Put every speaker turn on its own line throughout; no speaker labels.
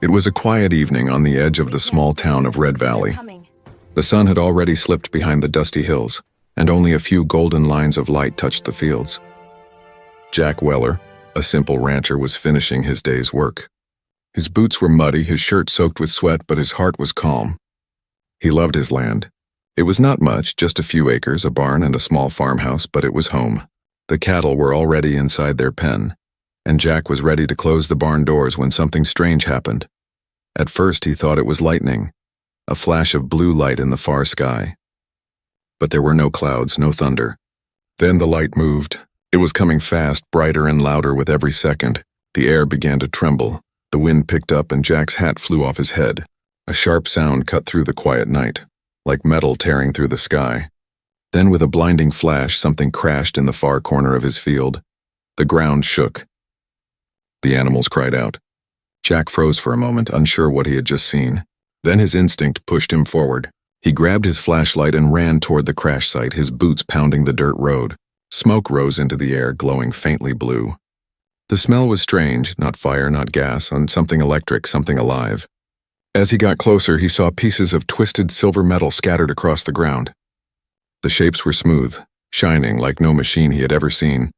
It was a quiet evening on the edge of the small town of Red Valley. The sun had already slipped behind the dusty hills, and only a few golden lines of light touched the fields. Jack Weller, a simple rancher, was finishing his day's work. His boots were muddy, his shirt soaked with sweat, but his heart was calm. He loved his land. It was not much, just a few acres, a barn, and a small farmhouse, but it was home. The cattle were already inside their pen, and Jack was ready to close the barn doors when something strange happened. At first he thought it was lightning, a flash of blue light in the far sky. But there were no clouds, no thunder. Then the light moved. It was coming fast, brighter and louder with every second. The air began to tremble. The wind picked up and Jack's hat flew off his head. A sharp sound cut through the quiet night, like metal tearing through the sky. Then with a blinding flash, something crashed in the far corner of his field. The ground shook. The animals cried out. Jack froze for a moment, unsure what he had just seen. Then his instinct pushed him forward. He grabbed his flashlight and ran toward the crash site, his boots pounding the dirt road. Smoke rose into the air, glowing faintly blue. The smell was strange, not fire, not gas, and something electric, something alive. As he got closer, he saw pieces of twisted silver metal scattered across the ground. The shapes were smooth, shining like no machine he had ever seen.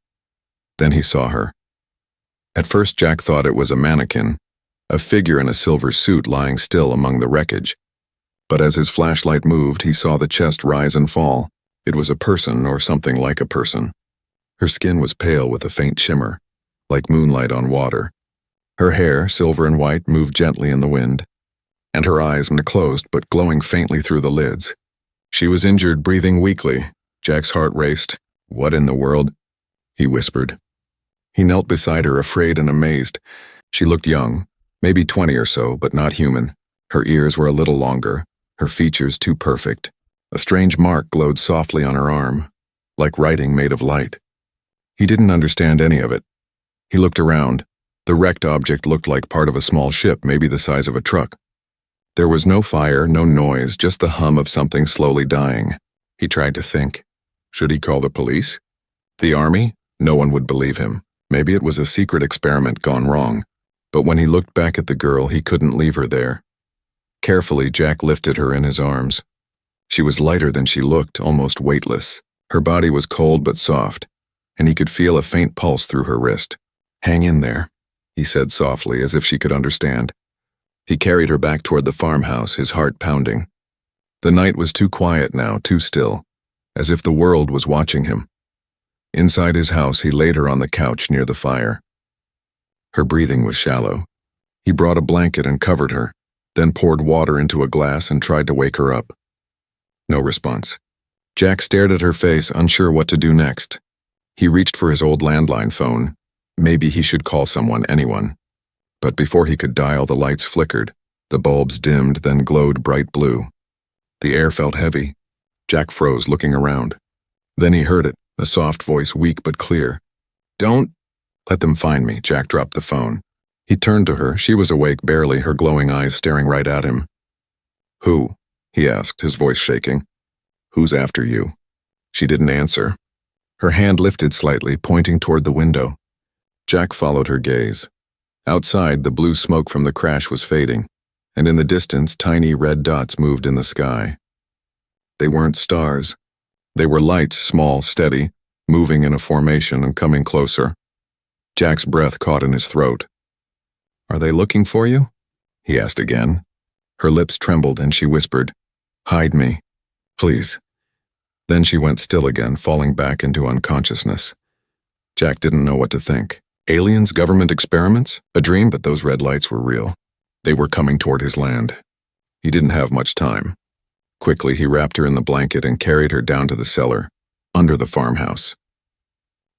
Then he saw her. At first Jack thought it was a mannequin, a figure in a silver suit lying still among the wreckage. But as his flashlight moved, he saw the chest rise and fall. It was a person, or something like a person. Her skin was pale with a faint shimmer, like moonlight on water. Her hair, silver and white, moved gently in the wind, and her eyes were closed but glowing faintly through the lids. She was injured, breathing weakly. Jack's heart raced. "What in the world?" he whispered. He knelt beside her, afraid and amazed. She looked young, maybe 20 or so, but not human. Her ears were a little longer, her features too perfect. A strange mark glowed softly on her arm, like writing made of light. He didn't understand any of it. He looked around. The wrecked object looked like part of a small ship, maybe the size of a truck. There was no fire, no noise, just the hum of something slowly dying. He tried to think. Should he call the police? The army? No one would believe him. Maybe it was a secret experiment gone wrong. But when he looked back at the girl, he couldn't leave her there. Carefully, Jack lifted her in his arms. She was lighter than she looked, almost weightless. Her body was cold but soft, and he could feel a faint pulse through her wrist. "Hang in there," he said softly, as if she could understand. He carried her back toward the farmhouse, his heart pounding. The night was too quiet now, too still, as if the world was watching him. Inside his house, he laid her on the couch near the fire. Her breathing was shallow. He brought a blanket and covered her, then poured water into a glass and tried to wake her up. No response. Jack stared at her face, unsure what to do next. He reached for his old landline phone. Maybe he should call someone, anyone. But before he could dial, the lights flickered. The bulbs dimmed, then glowed bright blue. The air felt heavy. Jack froze, looking around. Then he heard it, a soft voice, weak but clear. "Don't let them find me." Jack dropped the phone. He turned to her. She was awake barely, her glowing eyes staring right at him. "Who?" he asked, his voice shaking. "Who's after you?" She didn't answer. Her hand lifted slightly, pointing toward the window. Jack followed her gaze. Outside, the blue smoke from the crash was fading, and in the distance, tiny red dots moved in the sky. They weren't stars. They were lights, small, steady, moving in a formation and coming closer. Jack's breath caught in his throat. "Are they looking for you?" he asked again. Her lips trembled and she whispered, "Hide me, please." Then she went still again, falling back into unconsciousness. Jack didn't know what to think. Aliens, government experiments? A dream, but those red lights were real. They were coming toward his land. He didn't have much time. Quickly, he wrapped her in the blanket and carried her down to the cellar, under the farmhouse.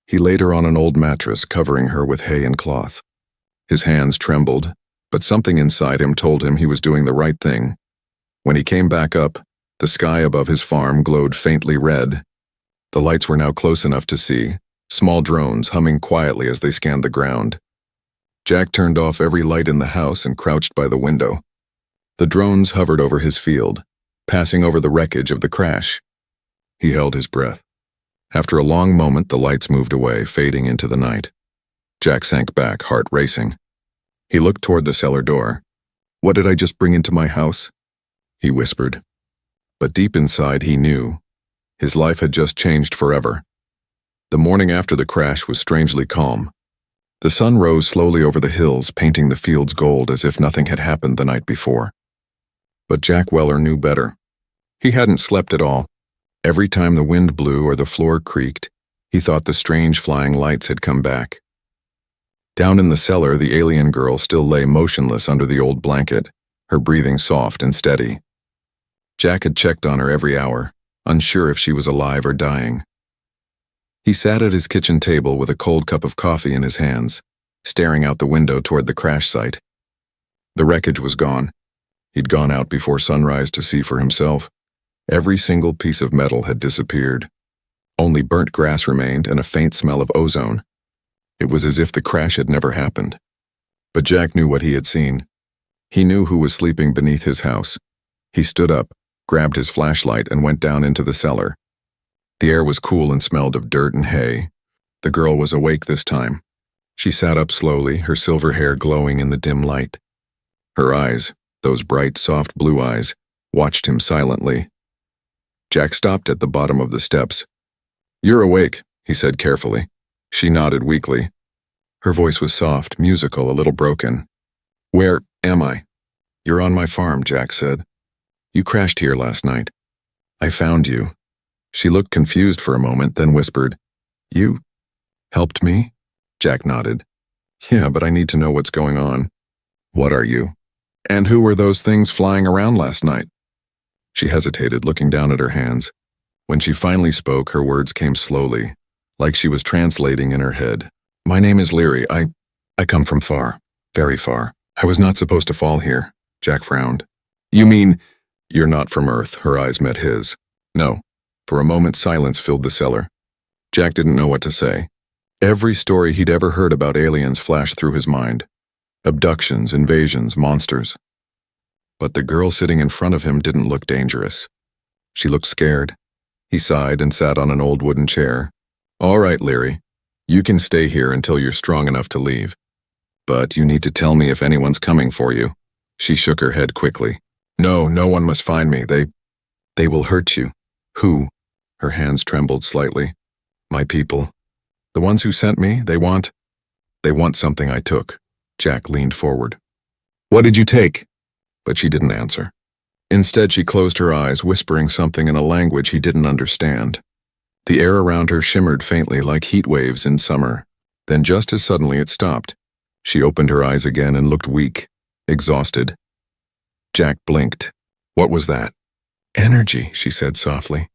He laid her on an old mattress, covering her with hay and cloth. His hands trembled, but something inside him told him he was doing the right thing. When he came back up, the sky above his farm glowed faintly red. The lights were now close enough to see, small drones humming quietly as they scanned the ground. Jack turned off every light in the house and crouched by the window. The drones hovered over his field, passing over the wreckage of the crash. He held his breath. After a long moment, the lights moved away, fading into the night. Jack sank back, heart racing. He looked toward the cellar door. What did I just bring into my house? He whispered. But deep inside he knew. His life had just changed forever. The morning after the crash was strangely calm. The sun rose slowly over the hills, painting the fields gold as if nothing had happened the night before. But Jack Weller knew better. He hadn't slept at all. Every time the wind blew or the floor creaked, he thought the strange flying lights had come back. Down in the cellar, the alien girl still lay motionless under the old blanket, her breathing soft and steady. Jack had checked on her every hour, unsure if she was alive or dying. He sat at his kitchen table with a cold cup of coffee in his hands, staring out the window toward the crash site. The wreckage was gone. He'd gone out before sunrise to see for himself. Every single piece of metal had disappeared. Only burnt grass remained and a faint smell of ozone. It was as if the crash had never happened. But Jack knew what he had seen. He knew who was sleeping beneath his house. He stood up, grabbed his flashlight, and went down into the cellar. The air was cool and smelled of dirt and hay. The girl was awake this time. She sat up slowly, her silver hair glowing in the dim light. Her eyes, those bright, soft blue eyes, watched him silently. Jack stopped at the bottom of the steps. "You're awake," he said carefully. She nodded weakly. Her voice was soft, musical, a little broken. "Where am I?" "You're on my farm," Jack said. "You crashed here last night. I found you." She looked confused for a moment, then whispered, "You helped me?" Jack nodded. "Yeah, but I need to know what's going on." "What are you? And who were those things flying around last night?" She hesitated, looking down at her hands. When she finally spoke, her words came slowly, like she was translating in her head. "My name is Leary. I come from far, very far. I was not supposed to fall here." Jack frowned. "You mean you're not from Earth?" Her eyes met his. "No." For a moment, silence filled the cellar. Jack didn't know what to say. Every story he'd ever heard about aliens flashed through his mind. Abductions, invasions, monsters. But the girl sitting in front of him didn't look dangerous. She looked scared. He sighed and sat on an old wooden chair. "All right, Leary. You can stay here until you're strong enough to leave. But you need to tell me if anyone's coming for you." She shook her head quickly. "No, no one must find me. They will hurt you." "Who?" Her hands trembled slightly. "My people. The ones who sent me, they want something I took." Jack leaned forward. "What did you take?" But she didn't answer. Instead, she closed her eyes, whispering something in a language he didn't understand. The air around her shimmered faintly like heat waves in summer. Then just as suddenly it stopped. She opened her eyes again and looked weak, exhausted. Jack blinked. "What was that?" "Energy," she said softly.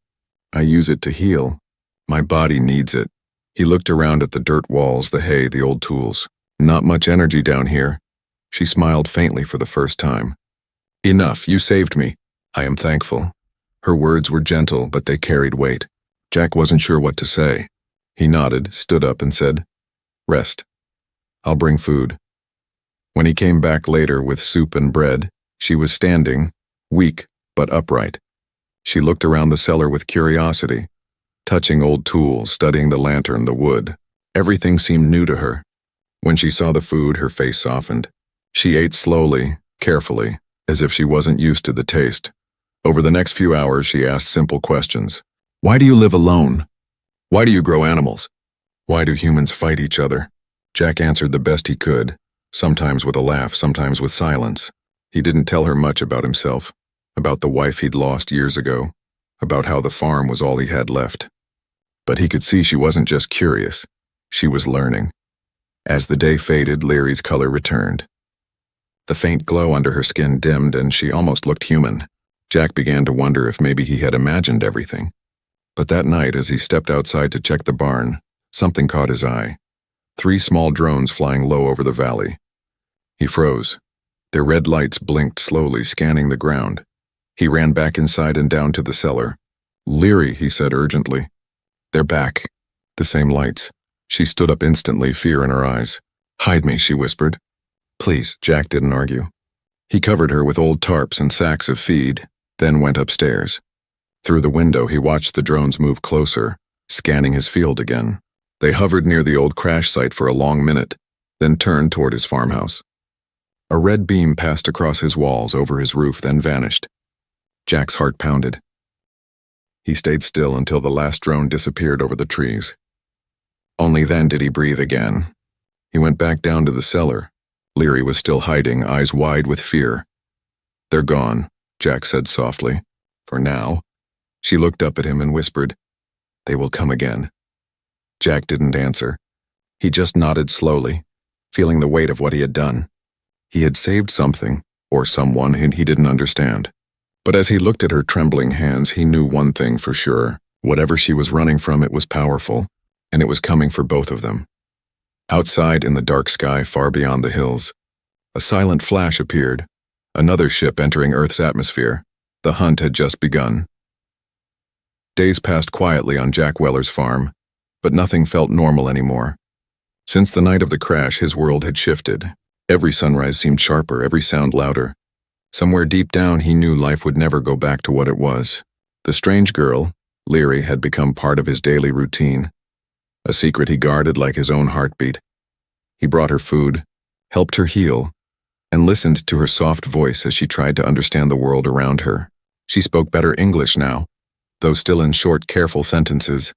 "I use it to heal. My body needs it." He looked around at the dirt walls, the hay, the old tools. "Not much energy down here." She smiled faintly for the first time. "Enough, you saved me. I am thankful." Her words were gentle, but they carried weight. Jack wasn't sure what to say. He nodded, stood up, and said, "Rest. I'll bring food." When he came back later with soup and bread, she was standing, weak but upright. She looked around the cellar with curiosity, touching old tools, studying the lantern, the wood. Everything seemed new to her. When she saw the food, her face softened. She ate slowly, carefully, as if she wasn't used to the taste. Over the next few hours, she asked simple questions. "Why do you live alone? Why do you grow animals? Why do humans fight each other?" Jack answered the best he could, sometimes with a laugh, sometimes with silence. He didn't tell her much about himself, about the wife he'd lost years ago, about how the farm was all he had left. But he could see she wasn't just curious, she was learning. As the day faded, Leary's color returned. The faint glow under her skin dimmed and she almost looked human. Jack began to wonder if maybe he had imagined everything. But that night, as he stepped outside to check the barn, something caught his eye. 3 small drones flying low over the valley. He froze. Their red lights blinked slowly, scanning the ground. He ran back inside and down to the cellar. "Leary," he said urgently. "They're back." The same lights. She stood up instantly, fear in her eyes. "Hide me," she whispered. "Please." Jack didn't argue. He covered her with old tarps and sacks of feed, then went upstairs. Through the window, he watched the drones move closer, scanning his field again. They hovered near the old crash site for a long minute, then turned toward his farmhouse. A red beam passed across his walls over his roof, then vanished. Jack's heart pounded. He stayed still until the last drone disappeared over the trees. Only then did he breathe again. He went back down to the cellar. Leary was still hiding, eyes wide with fear. "They're gone," Jack said softly. "For now." She looked up at him and whispered, "They will come again." Jack didn't answer. He just nodded slowly, feeling the weight of what he had done. He had saved something, or someone, and he didn't understand. But as he looked at her trembling hands, he knew one thing for sure. Whatever she was running from, it was powerful, and it was coming for both of them. Outside in the dark sky far beyond the hills, a silent flash appeared. Another ship entering Earth's atmosphere. The hunt had just begun. Days passed quietly on Jack Weller's farm, but nothing felt normal anymore. Since the night of the crash, his world had shifted. Every sunrise seemed sharper, every sound louder. Somewhere deep down, he knew life would never go back to what it was. The strange girl, Leary, had become part of his daily routine, a secret he guarded like his own heartbeat. He brought her food, helped her heal, and listened to her soft voice as she tried to understand the world around her. She spoke better English now, though still in short, careful sentences.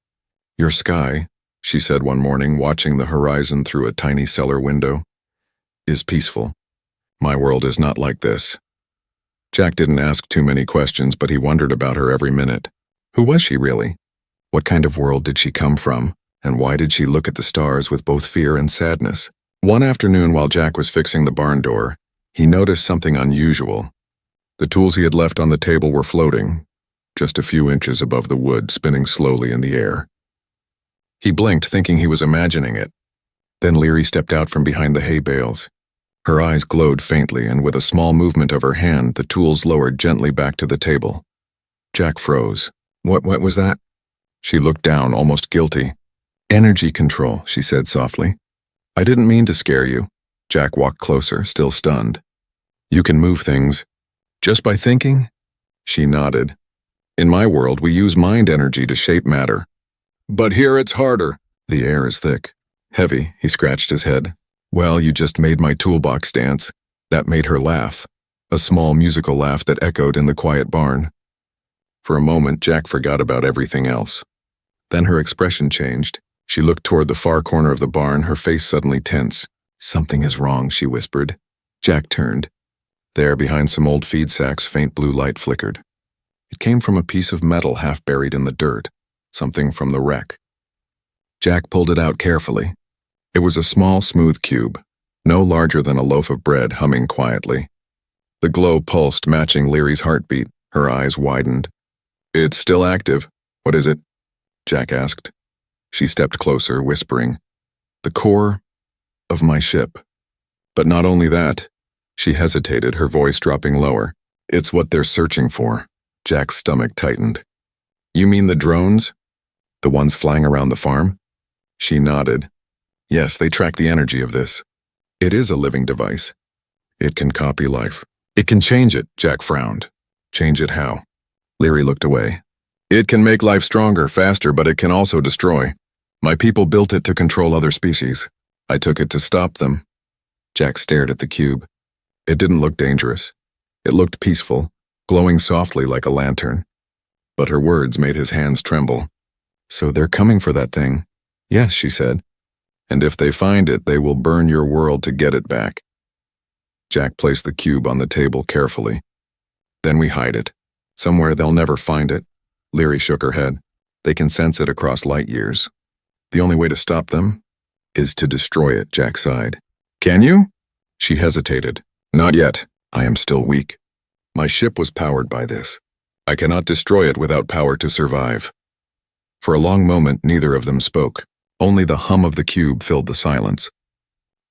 "Your sky," she said one morning, watching the horizon through a tiny cellar window, "is peaceful. My world is not like this." Jack didn't ask too many questions, but he wondered about her every minute. Who was she really? What kind of world did she come from? And why did she look at the stars with both fear and sadness? One afternoon, while Jack was fixing the barn door, he noticed something unusual. The tools he had left on the table were floating, just a few inches above the wood, spinning slowly in the air. He blinked, thinking he was imagining it. Then Leary stepped out from behind the hay bales. Her eyes glowed faintly, and with a small movement of her hand, the tools lowered gently back to the table. Jack froze. What was that?" She looked down, almost guilty. "Energy control," she said softly. "I didn't mean to scare you." Jack walked closer, still stunned. "You can move things. Just by thinking?" She nodded. "In my world, we use mind energy to shape matter. But here it's harder. The air is thick. Heavy," he scratched his head. "Well, you just made my toolbox dance." That made her laugh, a small musical laugh that echoed in the quiet barn. For a moment, Jack forgot about everything else. Then her expression changed. She looked toward the far corner of the barn, her face suddenly tense. "Something is wrong," she whispered. Jack turned. There, behind some old feed sacks, faint blue light flickered. It came from a piece of metal half buried in the dirt, something from the wreck. Jack pulled it out carefully. It was a small, smooth cube, no larger than a loaf of bread, humming quietly. The glow pulsed, matching Leary's heartbeat. Her eyes widened. "It's still active. What is it?" Jack asked. She stepped closer, whispering, "The core of my ship." But not only that. She hesitated, her voice dropping lower. "It's what they're searching for." Jack's stomach tightened. "You mean the drones? The ones flying around the farm?" She nodded. "Yes, they track the energy of this. It is a living device. It can copy life. It can change it," Jack frowned. "Change it how?" Leary looked away. "It can make life stronger, faster, but it can also destroy. My people built it to control other species. I took it to stop them." Jack stared at the cube. It didn't look dangerous. It looked peaceful, glowing softly like a lantern. But her words made his hands tremble. "So they're coming for that thing?" "Yes," she said. "And if they find it, they will burn your world to get it back." Jack placed the cube on the table carefully. "Then we hide it. Somewhere they'll never find it." Leary shook her head. "They can sense it across light years. The only way to stop them is to destroy it," Jack sighed. "Can you?" She hesitated. "Not yet. I am still weak. My ship was powered by this. I cannot destroy it without power to survive." For a long moment, neither of them spoke. Only the hum of the cube filled the silence.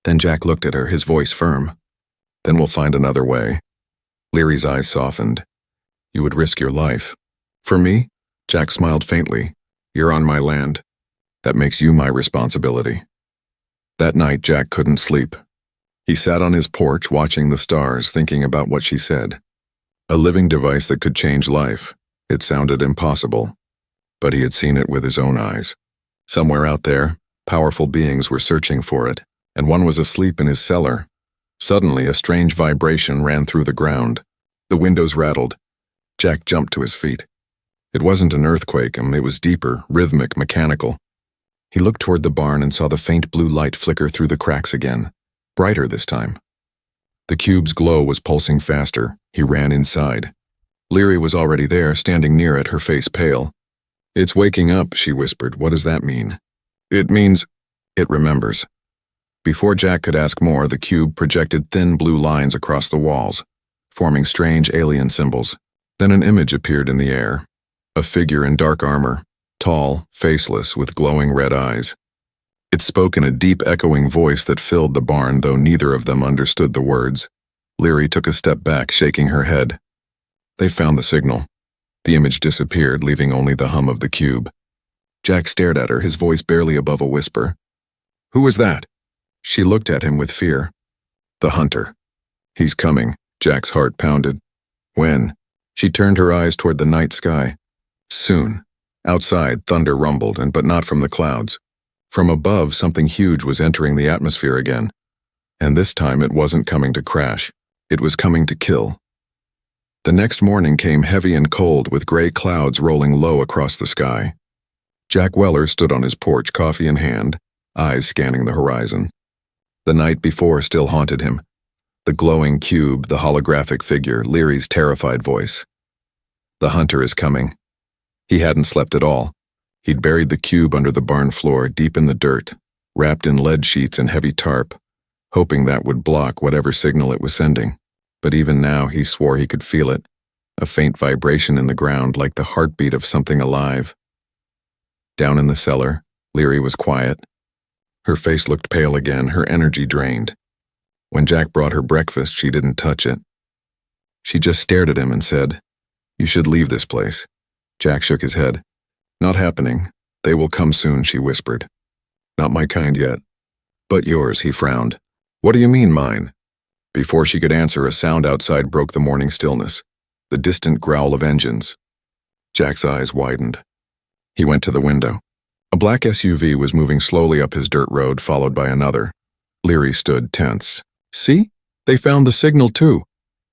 Then Jack looked at her, his voice firm. "Then we'll find another way." Leary's eyes softened. "You would risk your life." "For me?" Jack smiled faintly. "You're on my land. That makes you my responsibility." That night, Jack couldn't sleep. He sat on his porch watching the stars, thinking about what she said. A living device that could change life. It sounded impossible. But he had seen it with his own eyes. Somewhere out there, powerful beings were searching for it, and one was asleep in his cellar. Suddenly, a strange vibration ran through the ground. The windows rattled. Jack jumped to his feet. It wasn't an earthquake, it was deeper, rhythmic, mechanical. He looked toward the barn and saw the faint blue light flicker through the cracks again, brighter this time. The cube's glow was pulsing faster. He ran inside. Leary was already there, standing near it, her face pale. "It's waking up," she whispered. "What does that mean?" "It means it remembers." Before Jack could ask more, the cube projected thin blue lines across the walls, forming strange alien symbols. Then an image appeared in the air. A figure in dark armor, tall, faceless, with glowing red eyes. It spoke in a deep echoing voice that filled the barn, though neither of them understood the words. Leary took a step back, shaking her head. They found the signal. The image disappeared, leaving only the hum of the cube. Jack stared at her, his voice barely above a whisper. "Who was that?" She looked at him with fear. "The hunter. He's coming." Jack's heart pounded. "When?" She turned her eyes toward the night sky. "Soon." Outside, thunder rumbled, but not from the clouds. From above, something huge was entering the atmosphere again. And this time it wasn't coming to crash. It was coming to kill. The next morning came heavy and cold, with gray clouds rolling low across the sky. Jack Weller stood on his porch, coffee in hand, eyes scanning the horizon. The night before still haunted him. The glowing cube, the holographic figure, Leary's terrified voice. The hunter is coming. He hadn't slept at all. He'd buried the cube under the barn floor, deep in the dirt, wrapped in lead sheets and heavy tarp, hoping that would block whatever signal it was sending. But even now he swore he could feel it, a faint vibration in the ground like the heartbeat of something alive. Down in the cellar, Leary was quiet. Her face looked pale again, her energy drained. When Jack brought her breakfast, she didn't touch it. She just stared at him and said, "You should leave this place." Jack shook his head. "Not happening. They will come soon," she whispered. "Not my kind yet." "But yours," he frowned. "What do you mean, mine?" Before she could answer, a sound outside broke the morning stillness, the distant growl of engines. Jack's eyes widened. He went to the window. A black SUV was moving slowly up his dirt road, followed by another. Leary stood tense. "See? They found the signal too."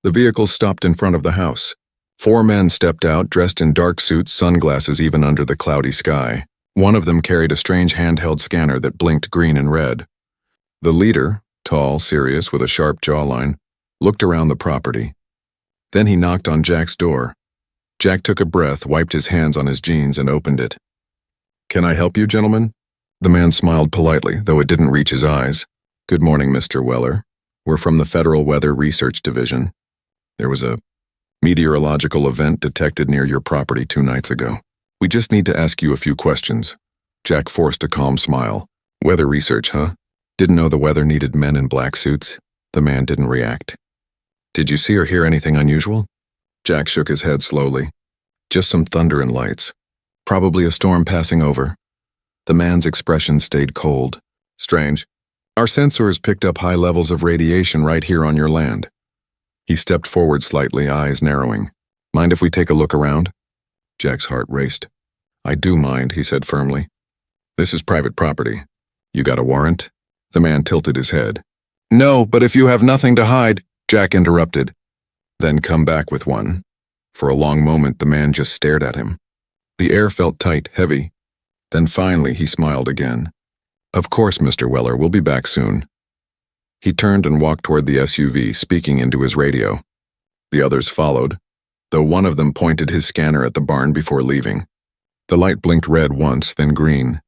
The vehicle stopped in front of the house. 4 men stepped out, dressed in dark suits, sunglasses even under the cloudy sky. One of them carried a strange handheld scanner that blinked green and red. The leader, tall, serious, with a sharp jawline, looked around the property. Then he knocked on Jack's door. Jack took a breath, wiped his hands on his jeans, and opened it. "Can I help you, gentlemen?" The man smiled politely, though it didn't reach his eyes. "Good morning, Mr. Weller. We're from the Federal Weather Research Division. There was a meteorological event detected near your property 2 nights ago. We just need to ask you a few questions." Jack forced a calm smile. "Weather research, huh? Didn't know the weather needed men in black suits." The man didn't react. "Did you see or hear anything unusual?" Jack shook his head slowly. "Just some thunder and lights. Probably a storm passing over." The man's expression stayed cold. "Strange. Our sensors picked up high levels of radiation right here on your land." He stepped forward slightly, eyes narrowing. "Mind if we take a look around?" Jack's heart raced. "I do mind," he said firmly. "This is private property. You got a warrant?" The man tilted his head. "No, but if you have nothing to hide," Jack interrupted. "Then come back with one." For a long moment, the man just stared at him. The air felt tight, heavy. Then finally, he smiled again. "Of course, Mr. Weller, we'll be back soon." He turned and walked toward the SUV, speaking into his radio. The others followed, though one of them pointed his scanner at the barn before leaving. The light blinked red once, then green.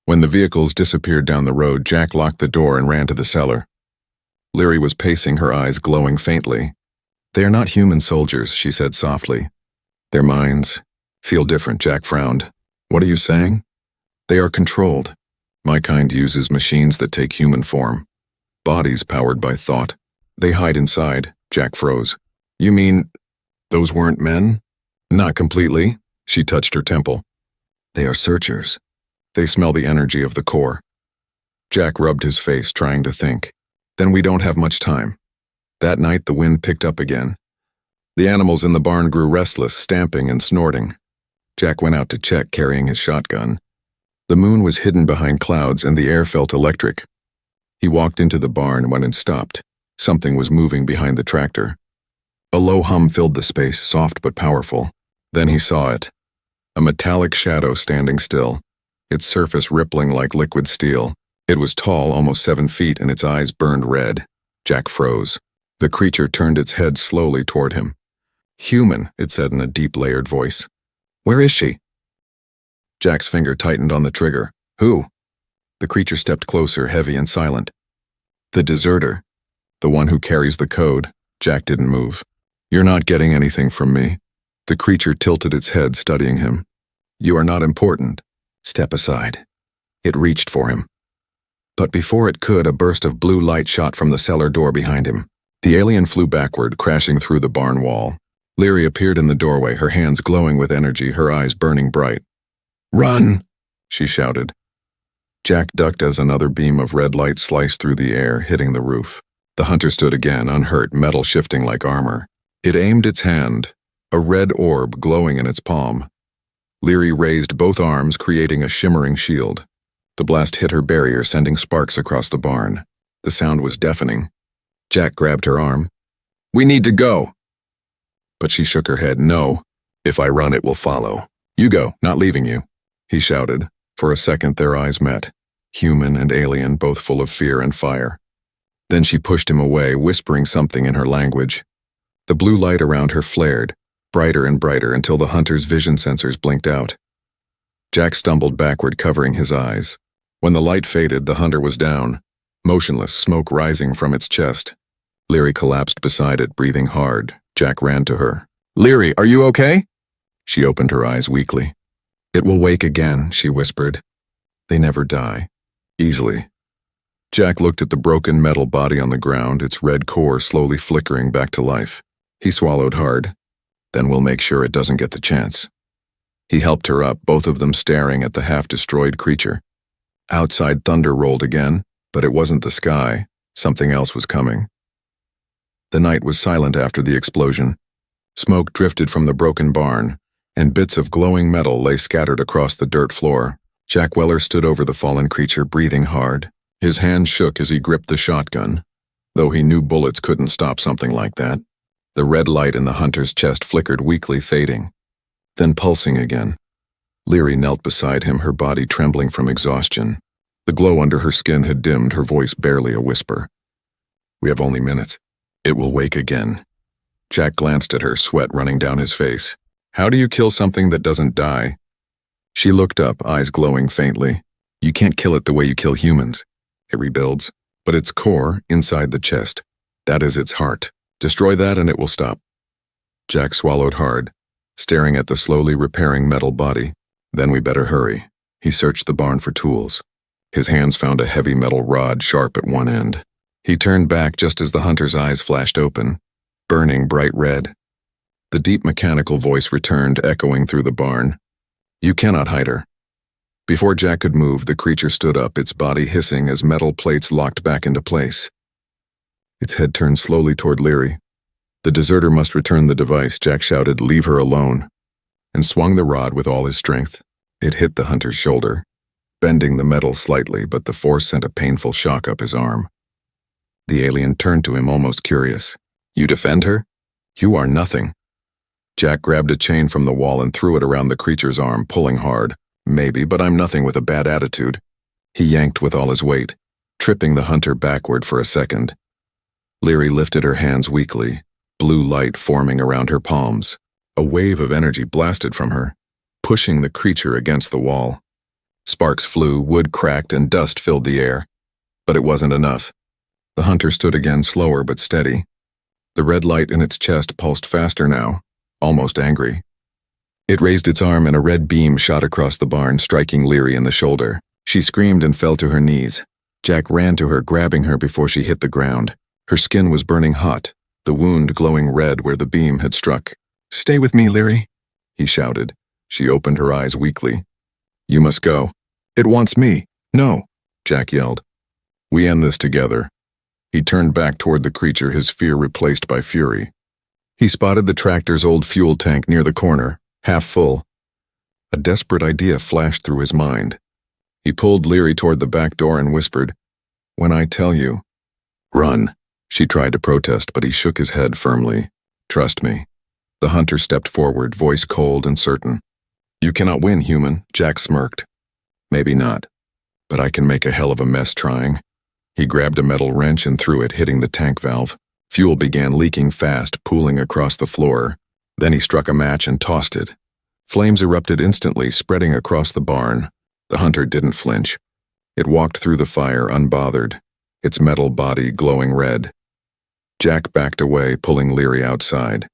When the vehicles disappeared down the road, Jack locked the door and ran to the cellar. Leary was pacing, her eyes glowing faintly. "They are not human soldiers," she said softly. "Their minds feel different." Jack frowned. "What are you saying?" "They are controlled. My kind uses machines that take human form. Bodies powered by thought. They hide inside." Jack froze. "You mean those weren't men?" "Not completely." She touched her temple. "They are searchers. They smell the energy of the core." Jack rubbed his face, trying to think. "Then we don't have much time." That night the wind picked up again. The animals in the barn grew restless, stamping and snorting. Jack went out to check, carrying his shotgun. The moon was hidden behind clouds and the air felt electric. He walked into the barn when it stopped. Something was moving behind the tractor. A low hum filled the space, soft but powerful. Then he saw it. A metallic shadow standing still, its surface rippling like liquid steel. It was tall, almost 7 feet, and its eyes burned red. Jack froze. The creature turned its head slowly toward him. "Human," it said in a deep, layered voice. "Where is she?" Jack's finger tightened on the trigger. "Who?" The creature stepped closer, heavy and silent. "The deserter. The one who carries the code." Jack didn't move. "You're not getting anything from me." The creature tilted its head, studying him. "You are not important. Step aside." It reached for him. But before it could, a burst of blue light shot from the cellar door behind him. The alien flew backward, crashing through the barn wall. Leary appeared in the doorway, her hands glowing with energy, her eyes burning bright. "Run!" she shouted. Jack ducked as another beam of red light sliced through the air, hitting the roof. The hunter stood again, unhurt, metal shifting like armor. It aimed its hand, a red orb glowing in its palm. Leary raised both arms, creating a shimmering shield. The blast hit her barrier, sending sparks across the barn. The sound was deafening. Jack grabbed her arm. "We need to go." But she shook her head. "No. If I run, it will follow. You go, not leaving you," he shouted. For a second, their eyes met. Human and alien, both full of fear and fire. Then she pushed him away, whispering something in her language. The blue light around her flared, brighter and brighter, until the hunter's vision sensors blinked out. Jack stumbled backward, covering his eyes. When the light faded, the hunter was down, motionless, smoke rising from its chest. Leary collapsed beside it, breathing hard. Jack ran to her. "Leary, are you okay?" She opened her eyes weakly. "It will wake again," she whispered. "They never die. Easily." Jack looked at the broken metal body on the ground, its red core slowly flickering back to life. He swallowed hard. "Then we'll make sure it doesn't get the chance." He helped her up, both of them staring at the half-destroyed creature. Outside, thunder rolled again, but it wasn't the sky. Something else was coming. The night was silent after the explosion. Smoke drifted from the broken barn, and bits of glowing metal lay scattered across the dirt floor. Jack Weller stood over the fallen creature, breathing hard. His hand shook as he gripped the shotgun, though he knew bullets couldn't stop something like that. The red light in the hunter's chest flickered weakly, fading, then pulsing again. Leary knelt beside him, her body trembling from exhaustion. The glow under her skin had dimmed, her voice barely a whisper. "We have only minutes. It will wake again." Jack glanced at her, sweat running down his face. "How do you kill something that doesn't die?" She looked up, eyes glowing faintly. "You can't kill it the way you kill humans. It rebuilds, but its core, inside the chest, that is its heart. Destroy that and it will stop." Jack swallowed hard, staring at the slowly repairing metal body. "Then we better hurry." He searched the barn for tools. His hands found a heavy metal rod, sharp at one end. He turned back just as the hunter's eyes flashed open, burning bright red. The deep mechanical voice returned, echoing through the barn. "You cannot hide her." Before Jack could move, the creature stood up, its body hissing as metal plates locked back into place. Its head turned slowly toward Leary. "The deserter must return the device," Jack shouted. "Leave her alone," and swung the rod with all his strength. It hit the hunter's shoulder, bending the metal slightly, but the force sent a painful shock up his arm. The alien turned to him, almost curious. "You defend her? You are nothing." Jack grabbed a chain from the wall and threw it around the creature's arm, pulling hard. "Maybe, but I'm nothing with a bad attitude." He yanked with all his weight, tripping the hunter backward for a second. Leary lifted her hands weakly, blue light forming around her palms. A wave of energy blasted from her, pushing the creature against the wall. Sparks flew, wood cracked, and dust filled the air. But it wasn't enough. The hunter stood again, slower but steady. The red light in its chest pulsed faster now, almost angry. It raised its arm and a red beam shot across the barn, striking Leary in the shoulder. She screamed and fell to her knees. Jack ran to her, grabbing her before she hit the ground. Her skin was burning hot, the wound glowing red where the beam had struck. "Stay with me, Leary," he shouted. She opened her eyes weakly. "You must go." "It wants me." "No," Jack yelled. "We end this together." He turned back toward the creature, his fear replaced by fury. He spotted the tractor's old fuel tank near the corner, half full. A desperate idea flashed through his mind. He pulled Leary toward the back door and whispered, "When I tell you, run." She tried to protest, but he shook his head firmly. Trust me. The hunter stepped forward, voice cold and certain. You cannot win, human, Jack smirked. Maybe not, but I can make a hell of a mess trying. He grabbed a metal wrench and threw it, hitting the tank valve. Fuel began leaking fast, pooling across the floor. Then he struck a match and tossed it. Flames erupted instantly, spreading across the barn. The hunter didn't flinch. It walked through the fire unbothered, its metal body glowing red. Jack backed away, pulling Leary outside.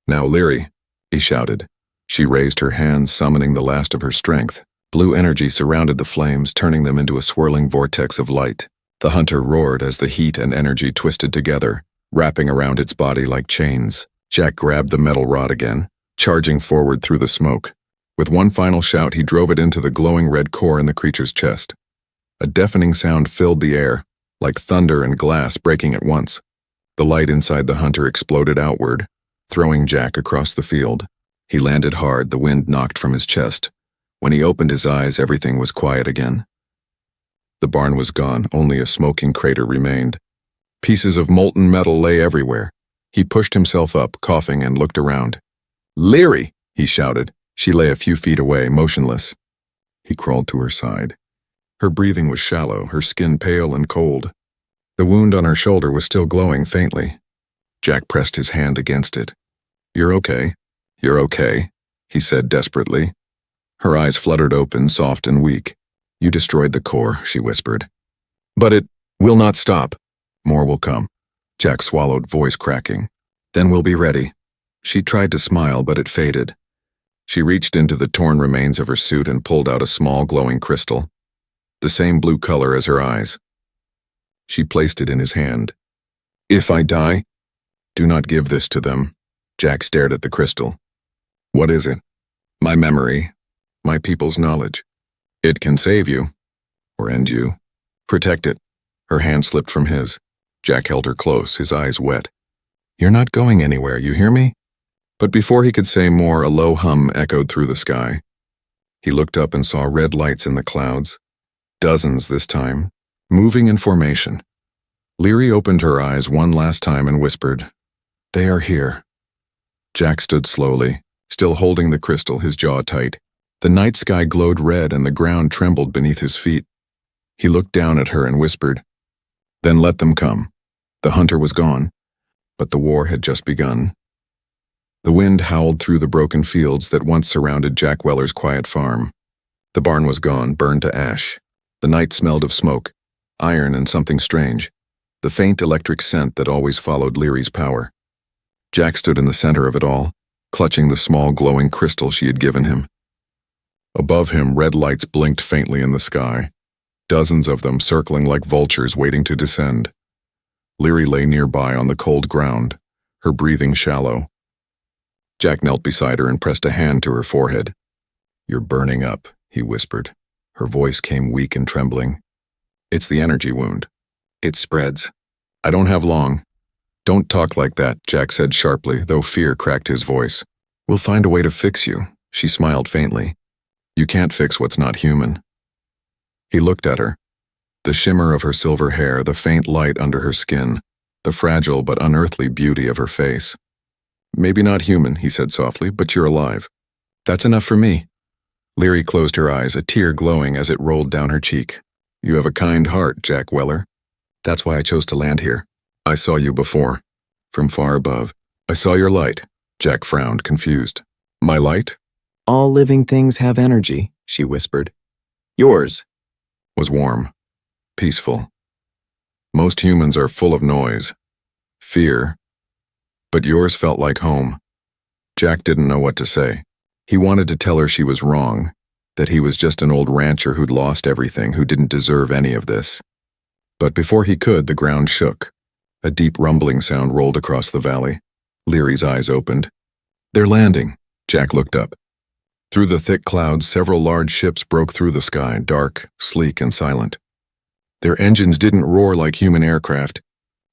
Now, Leary, he shouted. She raised her hands, summoning the last of her strength. Blue energy surrounded the flames, turning them into a swirling vortex of light. The hunter roared as the heat and energy twisted together, wrapping around its body like chains. Jack grabbed the metal rod again, charging forward through the smoke. With one final shout, he drove it into the glowing red core in the creature's chest. A deafening sound filled the air, like thunder and glass breaking at once. The light inside the hunter exploded outward, throwing Jack across the field. He landed hard, the wind knocked from his chest. When he opened his eyes, everything was quiet again. The barn was gone, only a smoking crater remained. Pieces of molten metal lay everywhere. He pushed himself up, coughing, and looked around. Leary, he shouted. She lay a few feet away, motionless. He crawled to her side. Her breathing was shallow, her skin pale and cold. The wound on her shoulder was still glowing faintly. Jack pressed his hand against it. You're okay. You're okay, he said desperately. Her eyes fluttered open, soft and weak. You destroyed the core, she whispered. But it will not stop. More will come. Jack swallowed, voice cracking. Then we'll be ready. She tried to smile, but it faded. She reached into the torn remains of her suit and pulled out a small glowing crystal, the same blue color as her eyes. She placed it in his hand. If I die, do not give this to them. Jack stared at the crystal. What is it? My memory, my people's knowledge. It can save you, or end you. Protect it. Her hand slipped from his. Jack held her close, his eyes wet. You're not going anywhere, you hear me? But before he could say more, a low hum echoed through the sky. He looked up and saw red lights in the clouds. Dozens this time, moving in formation. Leary opened her eyes one last time and whispered, They are here. Jack stood slowly, still holding the crystal, his jaw tight. The night sky glowed red and the ground trembled beneath his feet. He looked down at her and whispered, Then let them come. The hunter was gone, but the war had just begun. The wind howled through the broken fields that once surrounded Jack Weller's quiet farm. The barn was gone, burned to ash. The night smelled of smoke, iron and something strange, the faint electric scent that always followed Leary's power. Jack stood in the center of it all, clutching the small glowing crystal she had given him. Above him, red lights blinked faintly in the sky, dozens of them circling like vultures waiting to descend. Leary lay nearby on the cold ground, her breathing shallow. Jack knelt beside her and pressed a hand to her forehead. You're burning up, he whispered. Her voice came weak and trembling. It's the energy wound. It spreads. I don't have long. Don't talk like that, Jack said sharply, though fear cracked his voice. We'll find a way to fix you, she smiled faintly. You can't fix what's not human. He looked at her. The shimmer of her silver hair, the faint light under her skin, the fragile but unearthly beauty of her face. Maybe not human, he said softly, but you're alive. That's enough for me. Leary closed her eyes, a tear glowing as it rolled down her cheek. You have a kind heart, Jack Weller. That's why I chose to land here. I saw you before, from far above. I saw your light. Jack frowned, confused. My light?
All living things have energy, she whispered. Yours
was warm, peaceful. Most humans are full of noise, fear, but yours felt like home. Jack didn't know what to say. He wanted to tell her she was wrong, that he was just an old rancher who'd lost everything, who didn't deserve any of this. But before he could, the ground shook. A deep rumbling sound rolled across the valley. Leary's eyes opened. They're landing. Jack looked up. Through the thick clouds, several large ships broke through the sky, dark, sleek, and silent. Their engines didn't roar like human aircraft.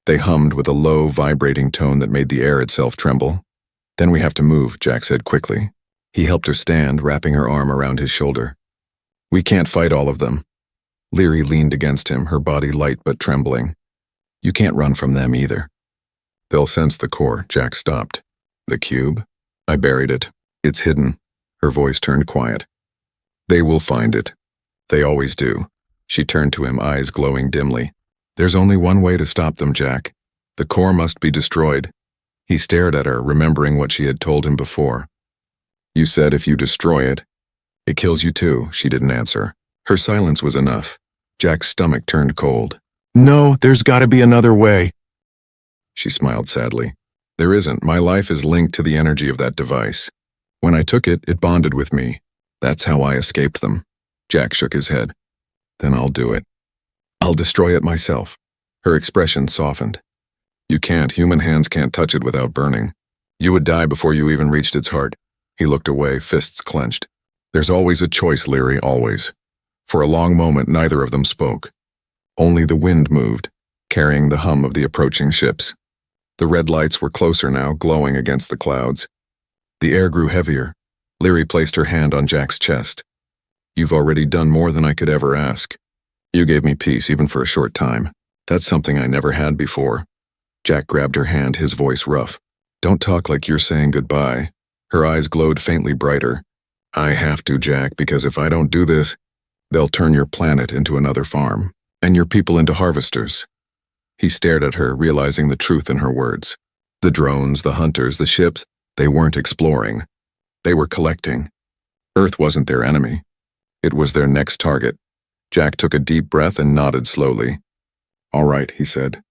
They hummed with a low, vibrating tone that made the air itself tremble. Then we have to move, Jack said quickly. He helped her stand, wrapping her arm around his shoulder. We can't fight all of them. Leary leaned against him, her body light but trembling. You can't run from them either. They'll sense the core. Jack stopped. The cube? I buried it. It's hidden. Her voice turned quiet. They will find it. They always do. She turned to him, eyes glowing dimly. There's only one way to stop them, Jack. The core must be destroyed. He stared at her, remembering what she had told him before. You said if you destroy it, it kills you too. She didn't answer. Her silence was enough. Jack's stomach turned cold. No, there's gotta be another way. She smiled sadly. There isn't. My life is linked to the energy of that device. When I took it, it bonded with me. That's how I escaped them. Jack shook his head. Then I'll do it. I'll destroy it myself. Her expression softened. You can't. Human hands can't touch it without burning. You would die before you even reached its heart. He looked away, fists clenched. There's always a choice, Leary, always. For a long moment, neither of them spoke. Only the wind moved, carrying the hum of the approaching ships. The red lights were closer now, glowing against the clouds. The air grew heavier. Leary placed her hand on Jack's chest. You've already done more than I could ever ask. You gave me peace, even for a short time. That's something I never had before. Jack grabbed her hand, his voice rough. Don't talk like you're saying goodbye. Her eyes glowed faintly brighter. I have to, Jack, because if I don't do this, they'll turn your planet into another farm, and your people into harvesters. He stared at her, realizing the truth in her words. The drones, the hunters, the ships, they weren't exploring. They were collecting. Earth wasn't their enemy. It was their next target. Jack took a deep breath and nodded slowly. All right, he said.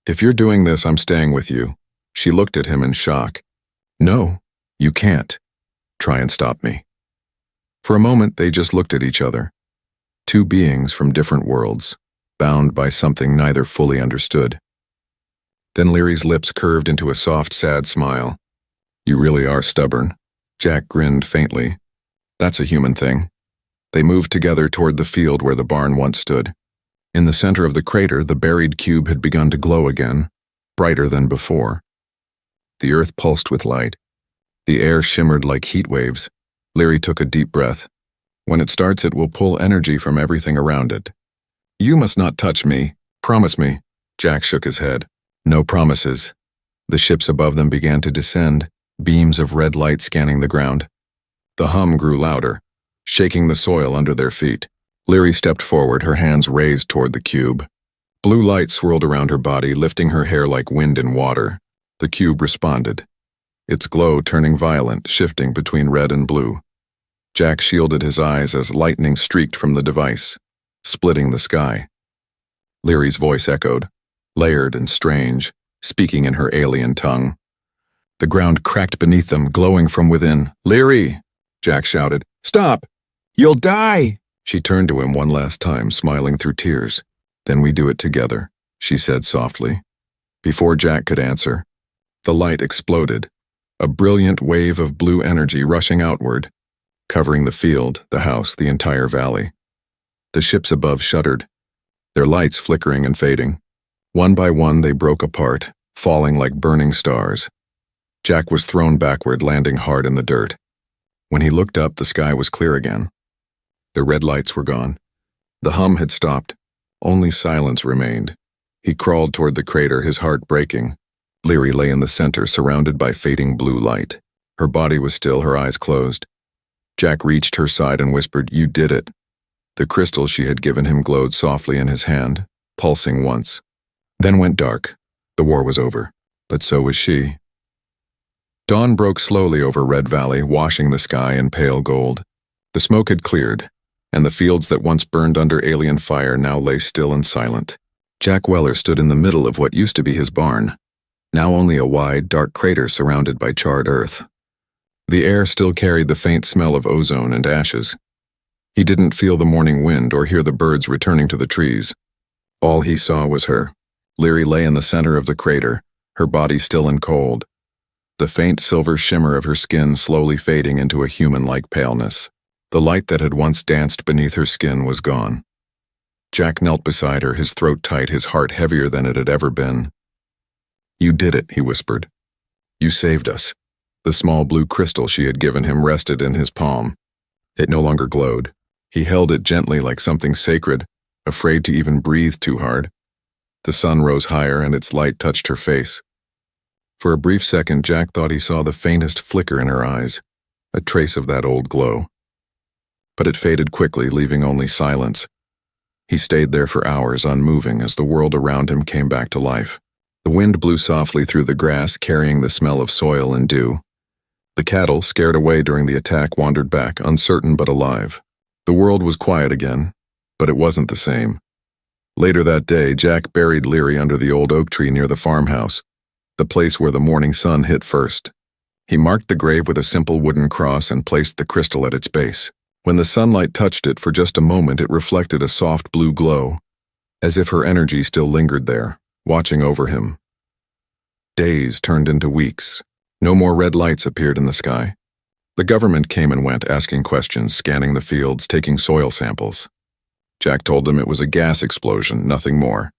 If you're doing this, I'm staying with you. She looked at him in shock. No, you can't. Try and stop me. For a moment, they just looked at each other. Two beings from different worlds, bound by something neither fully understood. Then Leary's lips curved into a soft, sad smile. You really are stubborn. Jack grinned faintly. That's a human thing. They moved together toward the field where the barn once stood. In the center of the crater, the buried cube had begun to glow again, brighter than before. The earth pulsed with light. The air shimmered like heat waves. Leary took a deep breath. When it starts, it will pull energy from everything around it. You must not touch me. Promise me. Jack shook his head. No promises. The ships above them began to descend, beams of red light scanning the ground. The hum grew louder, shaking the soil under their feet. Leary stepped forward, her hands raised toward the cube. Blue light swirled around her body, lifting her hair like wind in water. The cube responded, its glow turning violent, shifting between red and blue. Jack shielded his eyes as lightning streaked from the device, splitting the sky. Leary's voice echoed, layered and strange, speaking in her alien tongue. The ground cracked beneath them, glowing from within. Leary! Jack shouted. Stop! You'll die! She turned to him one last time, smiling through tears. Then we do it together, she said softly. Before Jack could answer, the light exploded, a brilliant wave of blue energy rushing outward, covering the field, the house, the entire valley. The ships above shuddered, their lights flickering and fading. One by one they broke apart, falling like burning stars. Jack was thrown backward, landing hard in the dirt. When he looked up, the sky was clear again. The red lights were gone. The hum had stopped. Only silence remained. He crawled toward the crater, his heart breaking. Leary lay in the center, surrounded by fading blue light. Her body was still, her eyes closed. Jack reached her side and whispered, You did it. The crystal she had given him glowed softly in his hand, pulsing once. Then went dark. The war was over. But so was she. Dawn broke slowly over Red Valley, washing the sky in pale gold. The smoke had cleared, and the fields that once burned under alien fire now lay still and silent. Jack Weller stood in the middle of what used to be his barn, now only a wide, dark crater surrounded by charred earth. The air still carried the faint smell of ozone and ashes. He didn't feel the morning wind or hear the birds returning to the trees. All he saw was her. Leary lay in the center of the crater, her body still and cold, the faint silver shimmer of her skin slowly fading into a human-like paleness. The light that had once danced beneath her skin was gone. Jack knelt beside her, his throat tight, his heart heavier than it had ever been. You did it, he whispered. You saved us. The small blue crystal she had given him rested in his palm. It no longer glowed. He held it gently like something sacred, afraid to even breathe too hard. The sun rose higher and its light touched her face. For a brief second, Jack thought he saw the faintest flicker in her eyes, a trace of that old glow. But it faded quickly, leaving only silence. He stayed there for hours, unmoving, as the world around him came back to life. The wind blew softly through the grass, carrying the smell of soil and dew. The cattle, scared away during the attack, wandered back, uncertain but alive. The world was quiet again, but it wasn't the same. Later that day, Jack buried Leary under the old oak tree near the farmhouse, the place where the morning sun hit first. He marked the grave with a simple wooden cross and placed the crystal at its base. When the sunlight touched it for just a moment, it reflected a soft blue glow, as if her energy still lingered there, watching over him. Days turned into weeks. No more red lights appeared in the sky. The government came and went, asking questions, scanning the fields, taking soil samples. Jack told them it was a gas explosion, nothing more.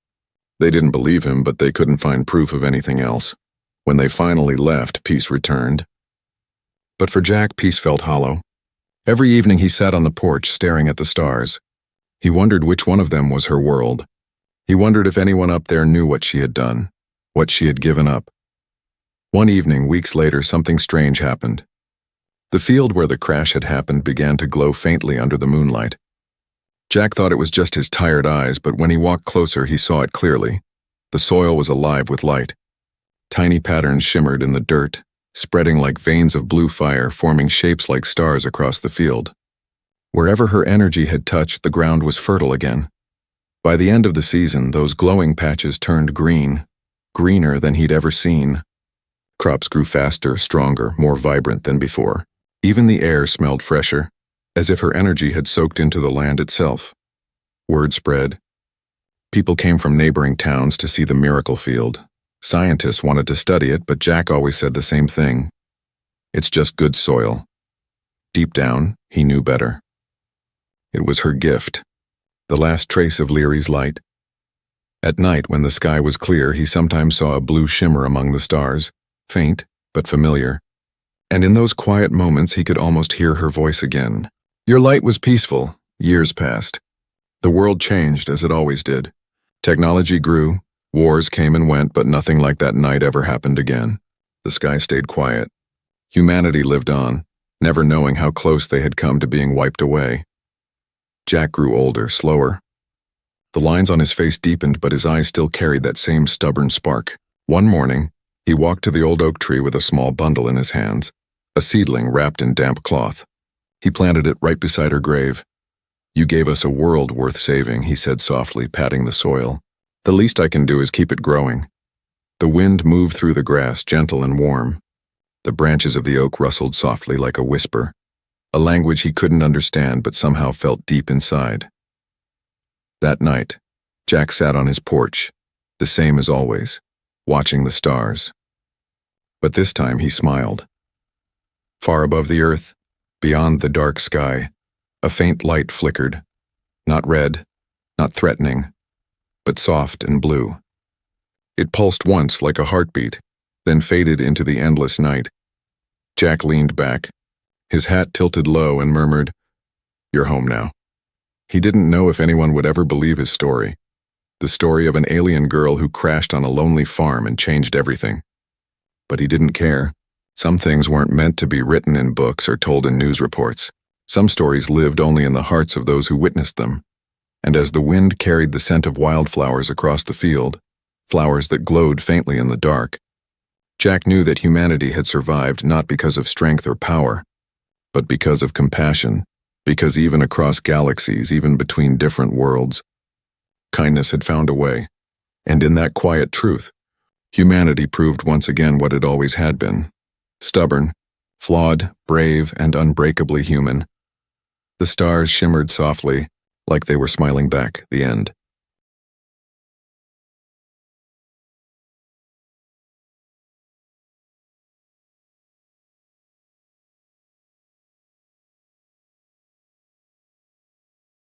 They didn't believe him, but they couldn't find proof of anything else. When they finally left, peace returned. But for Jack, peace felt hollow. Every evening he sat on the porch, staring at the stars. He wondered which one of them was her world. He wondered if anyone up there knew what she had done, what she had given up. One evening, weeks later, something strange happened. The field where the crash had happened began to glow faintly under the moonlight. Jack thought it was just his tired eyes, but when he walked closer, he saw it clearly. The soil was alive with light. Tiny patterns shimmered in the dirt, spreading like veins of blue fire, forming shapes like stars across the field. Wherever her energy had touched, the ground was fertile again. By the end of the season, those glowing patches turned green, greener than he'd ever seen. Crops grew faster, stronger, more vibrant than before. Even the air smelled fresher, as if her energy had soaked into the land itself. Word spread. People came from neighboring towns to see the miracle field. Scientists wanted to study it, but Jack always said the same thing. It's just good soil. Deep down, he knew better. It was her gift, the last trace of Leary's light. At night, when the sky was clear, he sometimes saw a blue shimmer among the stars, faint but familiar. And in those quiet moments, he could almost hear her voice again. Your light was peaceful. Years passed. The world changed, as it always did. Technology grew, wars came and went, but nothing like that night ever happened again. The sky stayed quiet. Humanity lived on, never knowing how close they had come to being wiped away. Jack grew older, slower. The lines on his face deepened, but his eyes still carried that same stubborn spark. One morning, he walked to the old oak tree with a small bundle in his hands, a seedling wrapped in damp cloth. He planted it right beside her grave. You gave us a world worth saving, he said softly, patting the soil. The least I can do is keep it growing. The wind moved through the grass, gentle and warm. The branches of the oak rustled softly like a whisper, a language he couldn't understand but somehow felt deep inside. That night, Jack sat on his porch, the same as always, watching the stars. But this time he smiled. Far above the earth, beyond the dark sky, a faint light flickered, not red, not threatening, but soft and blue. It pulsed once like a heartbeat, then faded into the endless night. Jack leaned back, his hat tilted low, and murmured, "You're home now." He didn't know if anyone would ever believe his story, the story of an alien girl who crashed on a lonely farm and changed everything. But he didn't care. Some things weren't meant to be written in books or told in news reports. Some stories lived only in the hearts of those who witnessed them. And as the wind carried the scent of wildflowers across the field, flowers that glowed faintly in the dark, Jack knew that humanity had survived not because of strength or power, but because of compassion, because even across galaxies, even between different worlds, kindness had found a way. And in that quiet truth, humanity proved once again what it always had been: stubborn, flawed, brave, and unbreakably human. The stars shimmered softly, like they were smiling back. The end.